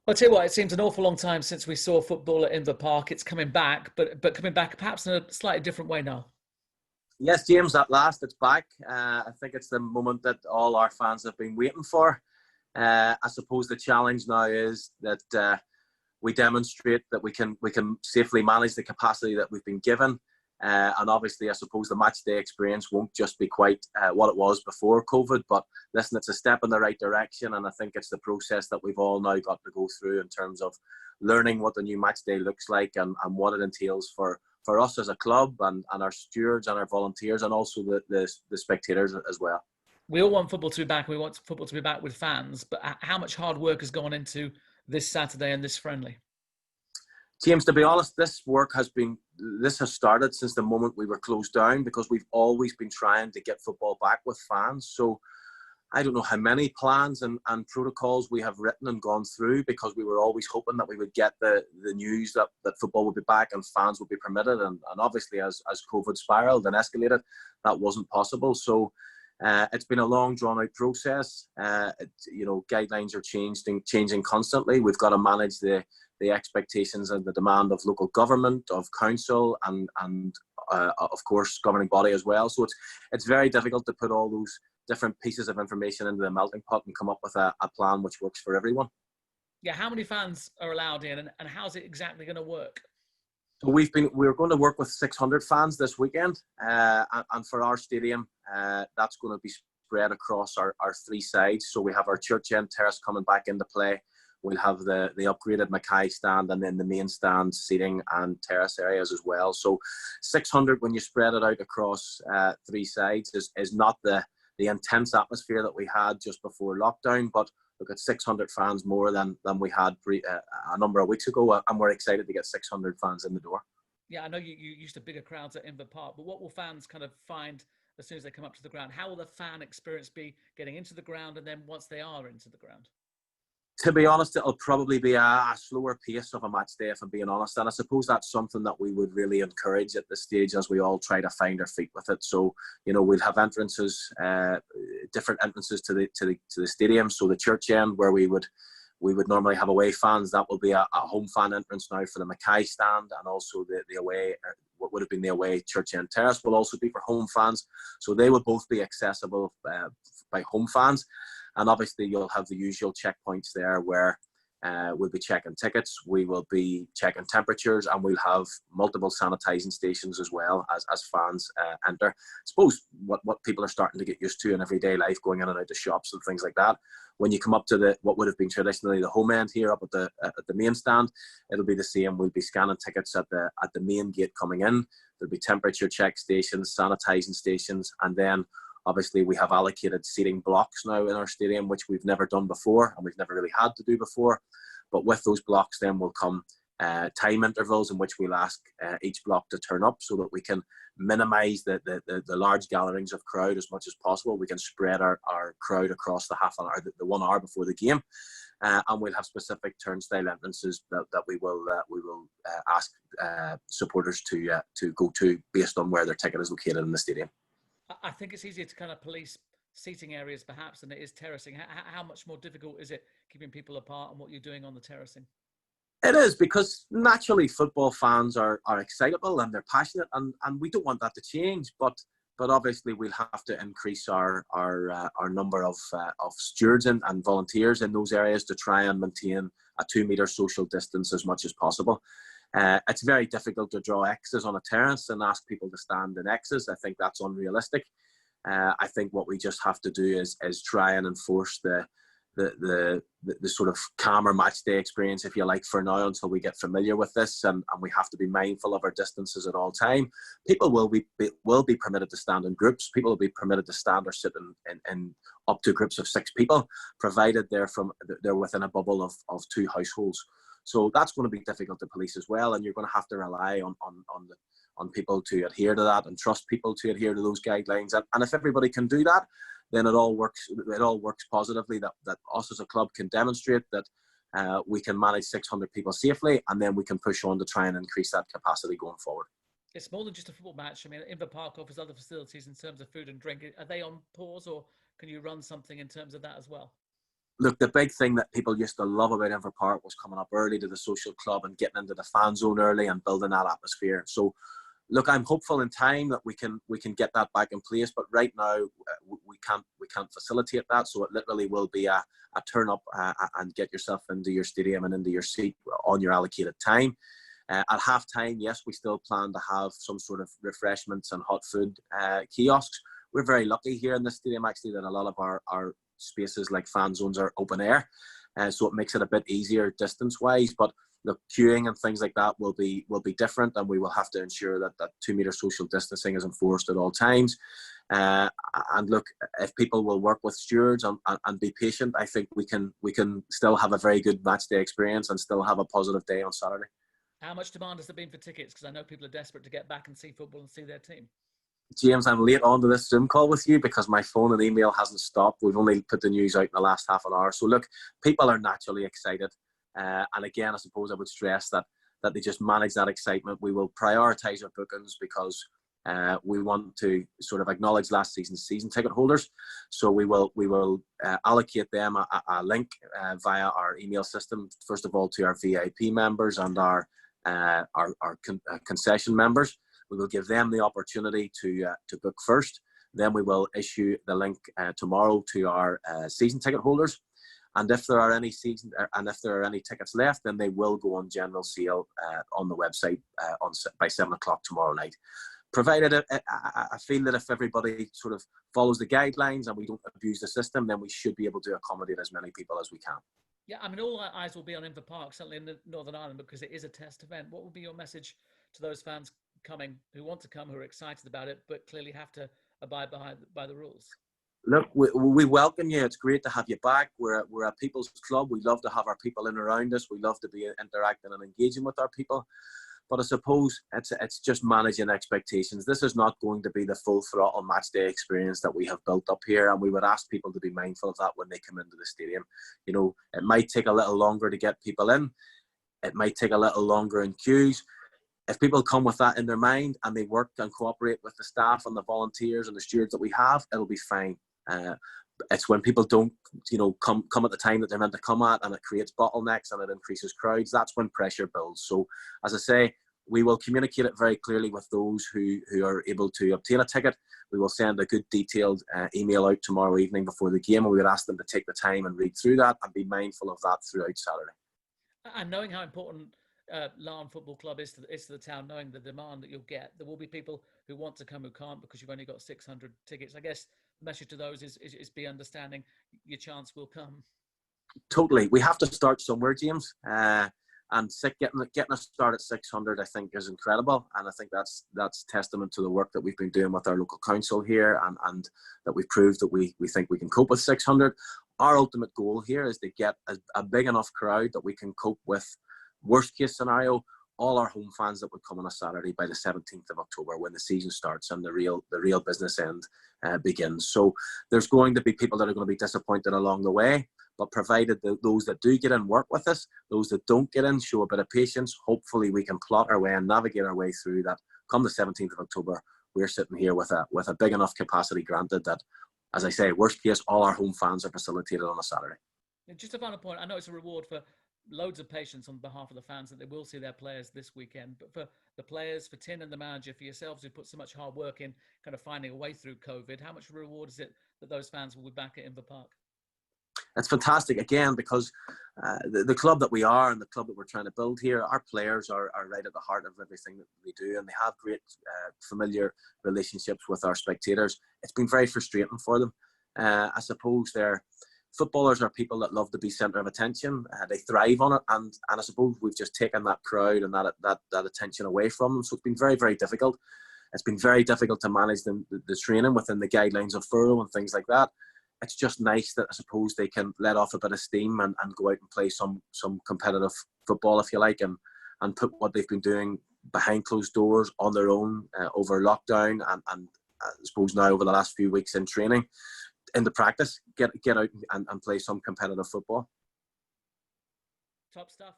I'll tell you what, it seems an awful long time since we saw football at Inver Park. It's coming back, but coming back perhaps in a slightly different way now. Yes, James, at last it's back. I think it's the moment that all our fans have been waiting for. I suppose the challenge now is that we demonstrate that we can safely manage the capacity that we've been given. And obviously, I suppose the match day experience won't just be quite what it was before COVID. But listen, it's a step in the right direction. And I think it's the process that we've all now got to go through in terms of learning what the new match day looks like and what it entails for us as a club and our stewards and our volunteers and also the spectators as well. We all want football to be back. We want football to be back with fans. But how much hard work has gone into this Saturday and this friendly? James, to be honest, this has started since the moment we were closed down because we've always been trying to get football back with fans. So I don't know how many plans and protocols we have written and gone through because we were always hoping that we would get the news that football would be back and fans would be permitted. And obviously, as COVID spiraled and escalated, that wasn't possible. So it's been a long, drawn-out process. Guidelines are changing constantly. We've got to manage the expectations and the demand of local government, of council, and of course governing body as well. So it's very difficult to put all those different pieces of information into the melting pot and come up with a plan which works for everyone. Yeah, how many fans are allowed in, and how's it exactly going to work? So we're going to work with 600 fans this weekend, and for our stadium, that's going to be spread across our three sides. So we have our church end terrace coming back into play. We'll have the upgraded Mackay stand and then the main stand seating and terrace areas as well. So 600 when you spread it out across three sides is not the intense atmosphere that we had just before lockdown, but look at 600 fans more than we had a number of weeks ago, and we're excited to get 600 fans in the door. Yeah, I know you used to bigger crowds at Inver Park, but what will fans kind of find as soon as they come up to the ground? How will the fan experience be getting into the ground and then once they are into the ground? To be honest, it'll probably be a slower pace of a match day, if I'm being honest. And I suppose that's something that we would really encourage at this stage as we all try to find our feet with it. So, we'll have entrances, different entrances to the stadium. So the church end where we would normally have away fans, that will be a home fan entrance now for the Mackay stand, and also the away, what would have been the away church end terrace will also be for home fans. So they will both be accessible by home fans. And obviously, you'll have the usual checkpoints there where we'll be checking tickets, we will be checking temperatures, and we'll have multiple sanitising stations as well as fans enter. I suppose what people are starting to get used to in everyday life, going in and out of shops and things like that. When you come up to what would have been traditionally the home end here up at the main stand, it'll be the same. We'll be scanning tickets at the main gate coming in. There'll be temperature check stations, sanitising stations, and then obviously, we have allocated seating blocks now in our stadium, which we've never done before and we've never really had to do before. But with those blocks then will come time intervals in which we'll ask each block to turn up so that we can minimise the large gatherings of crowd as much as possible. We can spread our crowd across the half an hour, the 1 hour before the game. And we'll have specific turnstile entrances that we will ask supporters to go to based on where their ticket is located in the stadium. I think it's easier to kind of police seating areas perhaps than it is terracing. How much more difficult is it keeping people apart and what you're doing on the terracing? It is, because naturally football fans are excitable and they're passionate, and we don't want that to change. But obviously we'll have to increase our number of stewards and volunteers in those areas to try and maintain a 2 metre social distance as much as possible. It's very difficult to draw X's on a terrace and ask people to stand in X's. I think that's unrealistic. I think what we just have to do is try and enforce the sort of calmer match day experience, if you like, for now until we get familiar with this, and we have to be mindful of our distances at all time. People will be permitted to stand in groups. People will be permitted to stand or sit in up to groups of 6 people, provided they're within a bubble of 2 households. So that's going to be difficult to police as well, and you're going to have to rely on people to adhere to that and trust people to adhere to those guidelines. And if everybody can do that, then it all works. It all works positively. That us as a club can demonstrate that we can manage 600 people safely, and then we can push on to try and increase that capacity going forward. It's more than just a football match. I mean, Inver Park offers other facilities in terms of food and drink. Are they on pause, or can you run something in terms of that as well? Look, the big thing that people used to love about Inver Park was coming up early to the social club and getting into the fan zone early and building that atmosphere. So, look, I'm hopeful in time that we can get that back in place. But right now, we can't facilitate that. So it literally will be a turn up and get yourself into your stadium and into your seat on your allocated time. At half time, yes, we still plan to have some sort of refreshments and hot food kiosks. We're very lucky here in the stadium actually that a lot of our spaces like fan zones are open air, so it makes it a bit easier distance wise. But the queuing and things like that will be different, and we will have to ensure that 2 meter social distancing is enforced at all times. And look, if people will work with stewards and be patient, I think we can still have a very good match day experience and still have a positive day on Saturday. How much demand has there been for tickets? Because I know people are desperate to get back and see football and see their team. James, I'm late on to this Zoom call with you because my phone and email hasn't stopped. We've only put the news out in the last half an hour. So look, people are naturally excited. And again, I suppose I would stress that they just manage that excitement. We will prioritise our bookings because we want to sort of acknowledge last season's season ticket holders. So we will allocate them a link via our email system, first of all, to our VIP members and our concession members. We will give them the opportunity to book first. Then we will issue the link tomorrow to our season ticket holders. And if there are any tickets left, then they will go on general sale on the website by 7 o'clock tomorrow night. Provided I feel that if everybody sort of follows the guidelines and we don't abuse the system, then we should be able to accommodate as many people as we can. Yeah, I mean, all our eyes will be on Inver Park, certainly in Northern Ireland, because it is a test event. What would be your message to those fans coming who want to come, who are excited about it, but clearly have to abide by the rules? Look, we welcome you. It's great to have you back. We're a people's club. We love to have our people in around us. We love to be interacting and engaging with our people. But I suppose it's just managing expectations. This is not going to be the full throttle match day experience that we have built up here, and we would ask people to be mindful of that when they come into the stadium. You know, it might take a little longer to get people in. It might take a little longer in queues. If people come with that in their mind and they work and cooperate with the staff and the volunteers and the stewards that we have, it'll be fine. It's when people don't, come at the time that they're meant to come at, and it creates bottlenecks and it increases crowds. That's when pressure builds. So, as I say, we will communicate it very clearly with those who are able to obtain a ticket. We will send a good detailed email out tomorrow evening before the game, and we would ask them to take the time and read through that and be mindful of that throughout Saturday. And knowing how important Larne Football Club is to the town, knowing the demand that you'll get, there will be people who want to come who can't because you've only got 600 tickets. I guess the message to those is be understanding. Your chance will come. Totally. We have to start somewhere, James. And getting a start at 600, I think, is incredible. And I think that's testament to the work that we've been doing with our local council here, and that we've proved that we think we can cope with 600. Our ultimate goal here is to get a big enough crowd that we can cope with, worst case scenario, all our home fans that would come on a Saturday by the 17th of October when the season starts and the real business end begins. So there's going to be people that are going to be disappointed along the way, but provided those that do get in work with us, those that don't get in show a bit of patience, hopefully we can plot our way and navigate our way through that. Come the 17th of October, we're sitting here with a big enough capacity granted that, as I say, worst case, all our home fans are facilitated on a Saturday. Just a final point, I know it's a reward for loads of patience on behalf of the fans that they will see their players this weekend, but for the players, for Tin and the manager, for yourselves who put so much hard work in kind of finding a way through COVID, how much reward is it that those fans will be back at Inver Park? It's fantastic, again, because the club that we are and the club that we're trying to build here, our players are right at the heart of everything that we do, and they have great familiar relationships with our spectators. It's been very frustrating for them. I suppose footballers are people that love to be centre of attention. They thrive on it, and I suppose we've just taken that crowd and that attention away from them. So it's been very, very difficult. It's been very difficult to manage the training within the guidelines of furlough and things like that. It's just nice that I suppose they can let off a bit of steam and go out and play some competitive football, if you like, and put what they've been doing behind closed doors on their own over lockdown and I suppose now over the last few weeks in training into practice, get out and play some competitive football. Top stuff.